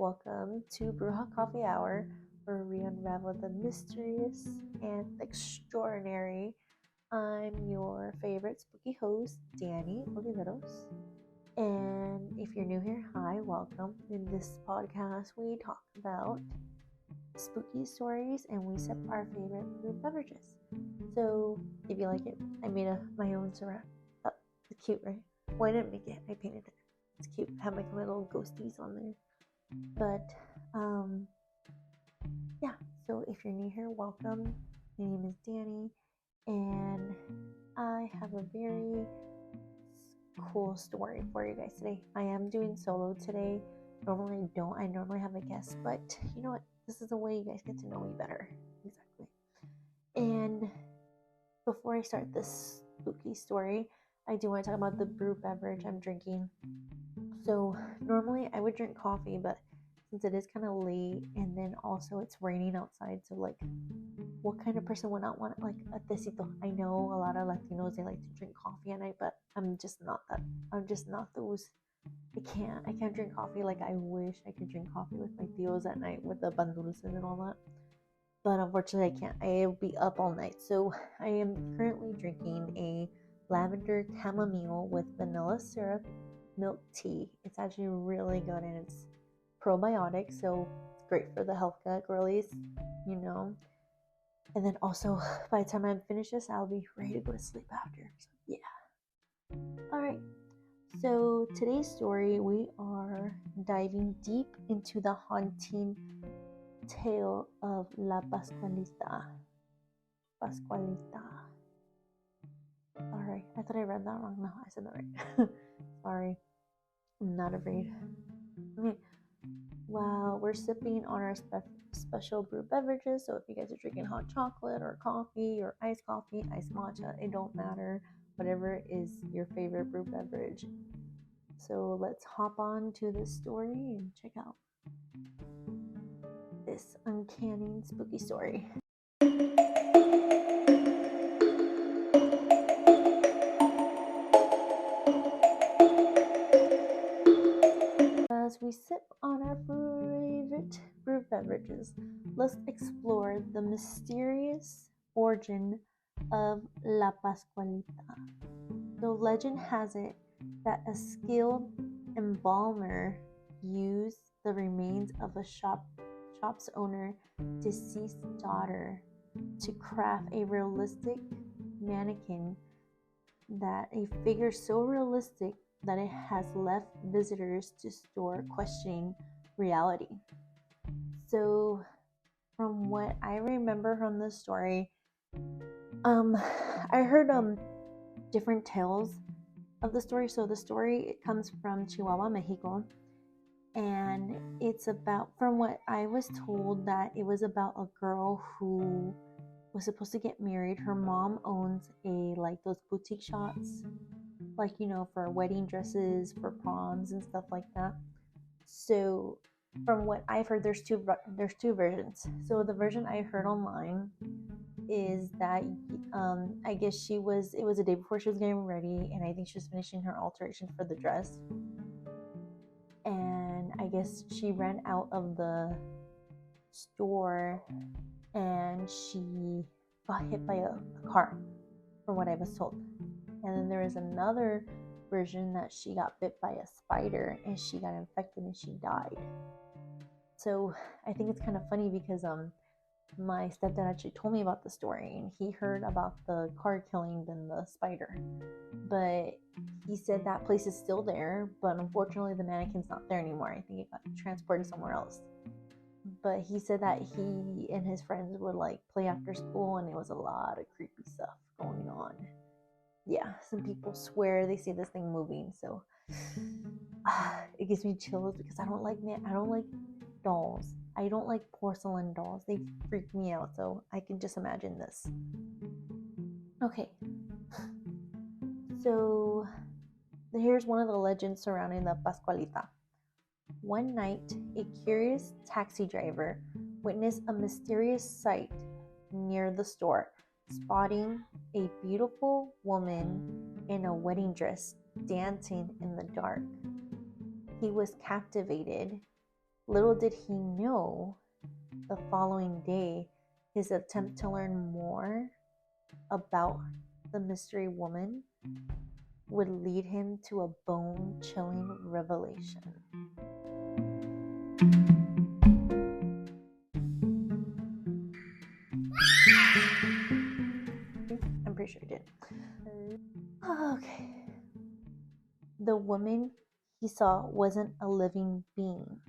Welcome to Brewja Coffee Hour, where we unravel the mysterious and extraordinary. I'm your favorite spooky host, Dannie Oliveros. And if you're new here, hi, welcome. In this podcast, we talk about spooky stories and we sip our favorite brew beverages. So, if you like it, I made my own syrup. Oh, it's cute, right? Well, I didn't make it, I painted it. It's cute. I have like little ghosties on there. But yeah, so if you're new here, welcome. My name is Dannie, and I have a very cool story for you guys today. I am doing solo today. Normally I don't. I normally have a guest, but you know what? This is a way you guys get to know me better. Exactly. And before I start this spooky story, I do want to talk about the brew beverage I'm drinking. So normally I would drink coffee, but since it is kind of late and then also it's raining outside, so like what kind of person would not want like a tecito? I know a lot of Latinos, they like to drink coffee at night, but I'm just not that. I'm just not those. I can't drink coffee like I wish I could drink coffee with my tios at night with the pan dulces and all that. But unfortunately I can't. I'll be up all night. So I am currently drinking a lavender chamomile with vanilla syrup milk tea. It's actually really good and it's probiotic, so it's great for the health gut girlies, you know. And then also by the time I finish this, I'll be ready to go to sleep after. So yeah. Alright. So today's story, we are diving deep into the haunting tale of La Pascualita. Pascualita. Alright, I thought I read that wrong. No, I said that right. Sorry. I'm not afraid. Okay. While we're sipping on our special brew beverages, so if you guys are drinking hot chocolate or coffee or iced matcha, it don't matter. Whatever is your favorite brew beverage. So let's hop on to this story and check out this uncanny spooky story. As we sip on our favorite brew beverages, let's explore the mysterious origin of La Pascualita. So legend has it that a skilled embalmer used the remains of a shop's owner deceased daughter to craft a realistic mannequin, that a figure so realistic that it has left visitors to store questioning reality. So from what I remember from the story, I heard different tales of the story. So the story, it comes from Chihuahua, Mexico, and it's about, from what I was told, that it was about a girl who was supposed to get married. Her mom owns like those boutique shops, like, you know, for wedding dresses, for proms and stuff like that. So from what I've heard, there's two versions. So the version I heard online is that I guess it was a day before she was getting ready, and I think she was finishing her alteration for the dress, and I guess she ran out of the store and she got hit by a car, from what I was told. And then there is another version that she got bit by a spider and she got infected and she died. So I think it's kind of funny because my stepdad actually told me about the story, and he heard about the car killing than the spider. But he said that place is still there, but unfortunately the mannequin's not there anymore. I think it got transported somewhere else. But he said that he and his friends would like play after school, and it was a lot of creepy stuff going on. Yeah, some people swear they see this thing moving, so it gives me chills because I don't like dolls. I don't like porcelain dolls. They freak me out, so I can just imagine this. Okay. So here's one of the legends surrounding the Pascualita. One night, a curious taxi driver witnessed a mysterious sight near the store, spotting a beautiful woman in a wedding dress dancing in the dark. He was captivated Little did he know, the following day, his attempt to learn more about the mystery woman would lead him to a bone-chilling revelation. I'm pretty sure he did. Okay. The woman he saw wasn't a living being.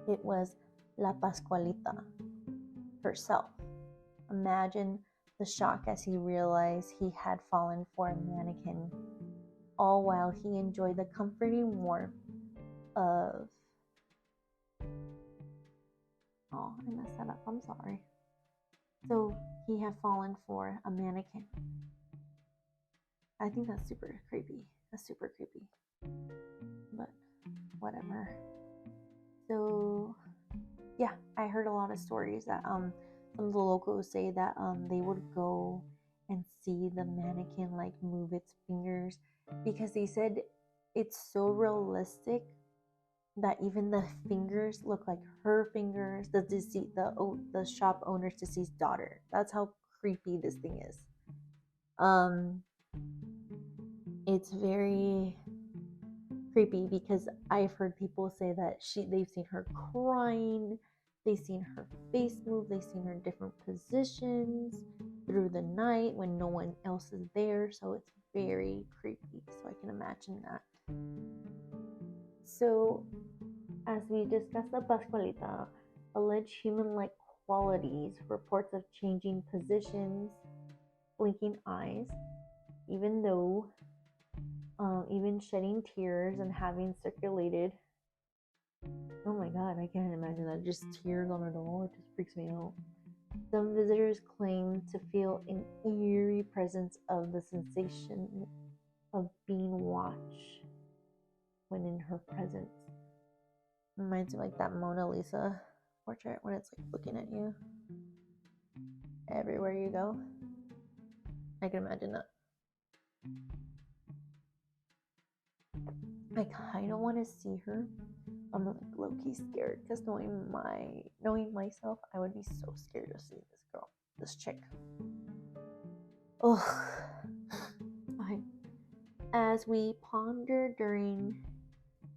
It was La Pascualita herself. Imagine the shock as he realized he had fallen for a mannequin, all while he enjoyed the comforting warmth of... Oh, I messed that up. I'm sorry. So he had fallen for a mannequin. I think that's super creepy. That's super creepy. But whatever. So yeah, I heard a lot of stories that some of the locals say that they would go and see the mannequin like move its fingers, because they said it's so realistic that even the fingers look like her fingers, the shop owner's deceased daughter. That's how creepy this thing is. It's very creepy because I've heard people say that they've seen her crying, they've seen her face move, they've seen her in different positions through the night when no one else is there. So it's very creepy. So I can imagine that. So as we discussed, the Pascualita alleged human-like qualities, reports of changing positions, blinking eyes, even shedding tears and having circulated. Oh my god, I can't imagine that. Just tears on a doll. It just freaks me out. Some visitors claim to feel an eerie presence of the sensation of being watched when in her presence. Reminds me like that Mona Lisa portrait when it's like looking at you everywhere you go. I can imagine that. I kind of want to see her. I'm like low-key scared because knowing myself, I would be so scared to see this chick. Oh, okay. As we ponder during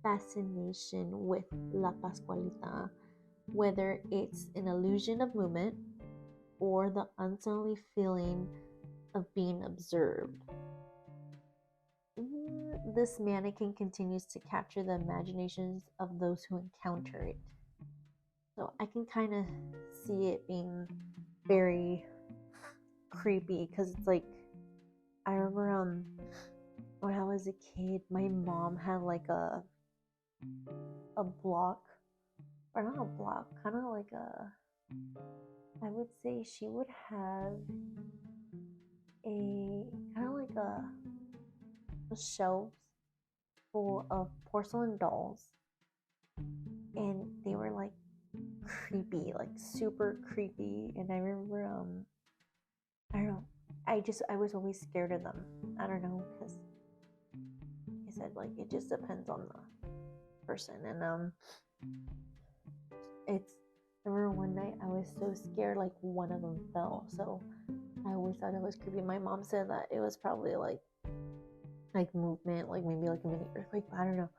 fascination with La Pascualita, whether it's an illusion of movement or the unsettling feeling of being observed, this mannequin continues to capture the imaginations of those who encounter it. So I can kind of see it being very creepy because it's like, I remember when I was a kid, my mom had like a block, or not a block, kind of like I would say she would have a kind of like a shelves full of porcelain dolls, and they were like creepy, like super creepy. And I remember I don't know, I was always scared of them. I don't know, because like I said, like it just depends on the person. And I remember one night I was so scared, like one of them fell. So I always thought it was creepy. My mom said that it was probably like movement, like maybe like a mini earthquake, but I don't know.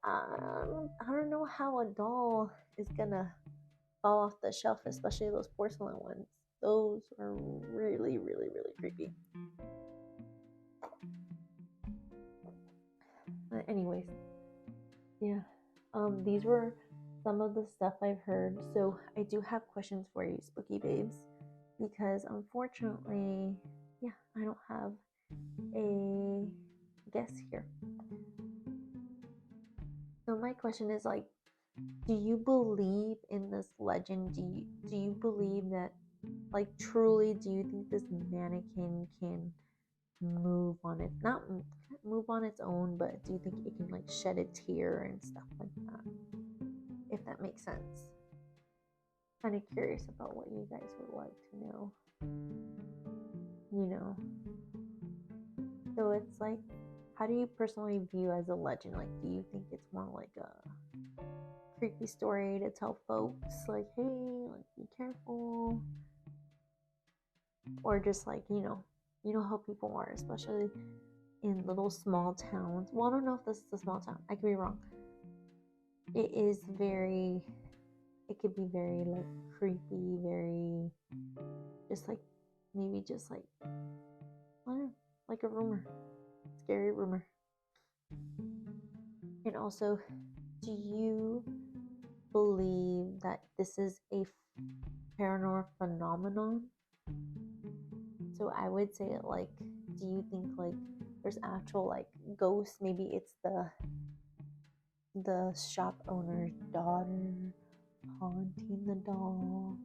I don't know how a doll is gonna fall off the shelf, especially those porcelain ones. Those are really, really, really creepy. But anyways, yeah. These were some of the stuff I've heard. So I do have questions for you, spooky babes, because unfortunately, yeah, I don't have a guest here. So my question is like, do you believe in this legend? Do you believe that, like, truly, do you think this mannequin can move on it, not move on its own, but do you think it can like shed a tear and stuff like that, if that makes sense? Kind of curious about what you guys would like to know, so it's like, how do you personally view as a legend? Like, do you think it's more like a creepy story to tell folks, like, hey, like, be careful. Or just like, you know how people are, especially in little small towns. Well, I don't know if this is a small town. I could be wrong. It could be very like creepy, very just like maybe just like I don't know, like a rumor, scary rumor. And also, do you believe that this is a paranormal phenomenon? So I would say like, do you think like there's actual like ghosts? Maybe it's the shop owner's daughter haunting the doll,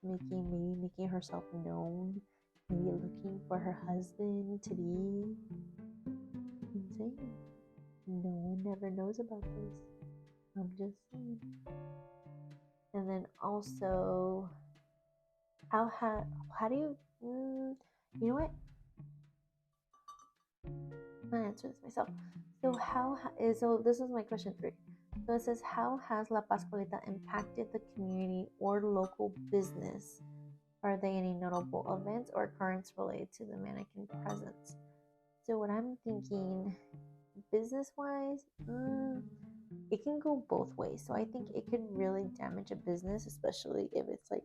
making herself known, maybe looking for her husband to be insane. No one never knows about this. I'm just saying. And then also, how do you you know what? I'm gonna answer this myself. So this is my question 3. So it says, how has La Pascualita impacted the community or local business? Are there any notable events or occurrences related to the mannequin presence? So what I'm thinking, business-wise, it can go both ways. So I think it could really damage a business, especially if it's like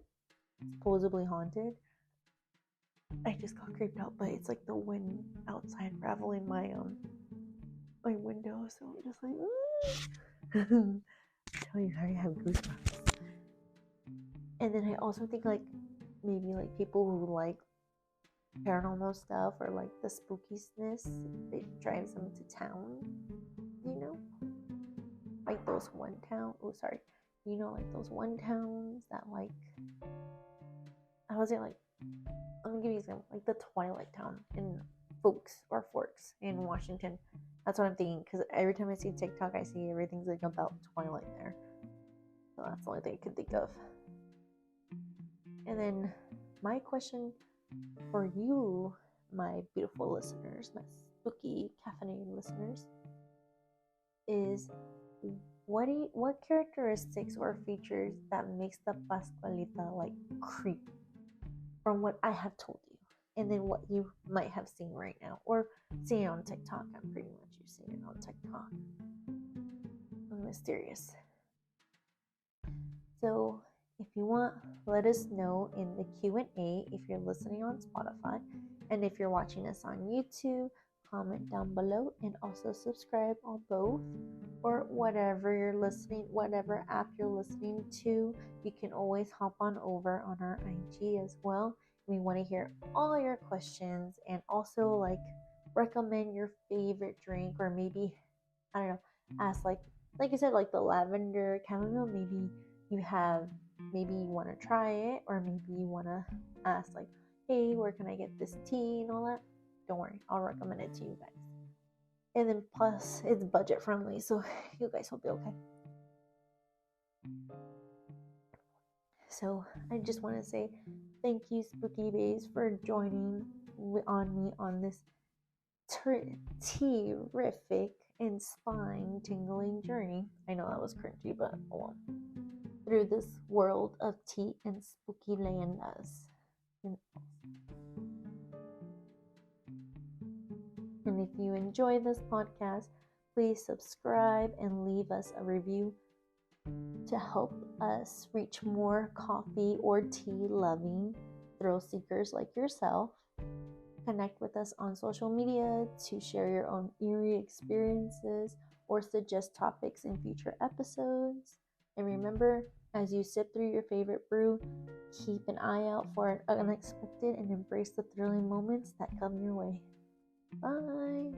supposedly haunted. I just got creeped out, but it's like the wind outside raveling my window, so I'm just like, tell you how you have goosebumps. And then I also think like maybe like people who like paranormal stuff or like the spookishness, it drives them to town, like those one towns that like, I was like, let me give you an example, like the Twilight Town in Forks in Washington. That's what I'm thinking, because every time I see TikTok, I see everything's like about Twilight there. So that's the only thing I could think of. And then my question for you, my beautiful listeners, my spooky caffeinated listeners, is what characteristics or features that makes the Pascualita like creepy from what I have told you, and then what you might have seen right now or seen on TikTok. I'm pretty much you've seen it on TikTok. Mysterious. So if you want, let us know in the Q&A if you're listening on Spotify, and if you're watching us on YouTube, comment down below, and also subscribe on both, or whatever app you're listening to. You can always hop on over on our IG as well. We want to hear all your questions, and also like recommend your favorite drink, or maybe, I don't know, ask like you said, like the lavender chamomile. Maybe you want to try it, or maybe you want to ask like, hey, where can I get this tea and all that. Don't worry, I'll recommend it to you guys. And then plus it's budget friendly, so you guys will be okay. So I just want to say thank you, Spooky Bays, for joining on me on this terrific and spine tingling journey. I know that was cringy, but well, through this world of tea and spooky landas. And if you enjoy this podcast, please subscribe and leave us a review to help us reach more coffee or tea loving thrill seekers like yourself. Connect with us on social media to share your own eerie experiences or suggest topics in future episodes. And remember, as you sip through your favorite brew, keep an eye out for unexpected and embrace the thrilling moments that come your way. Bye.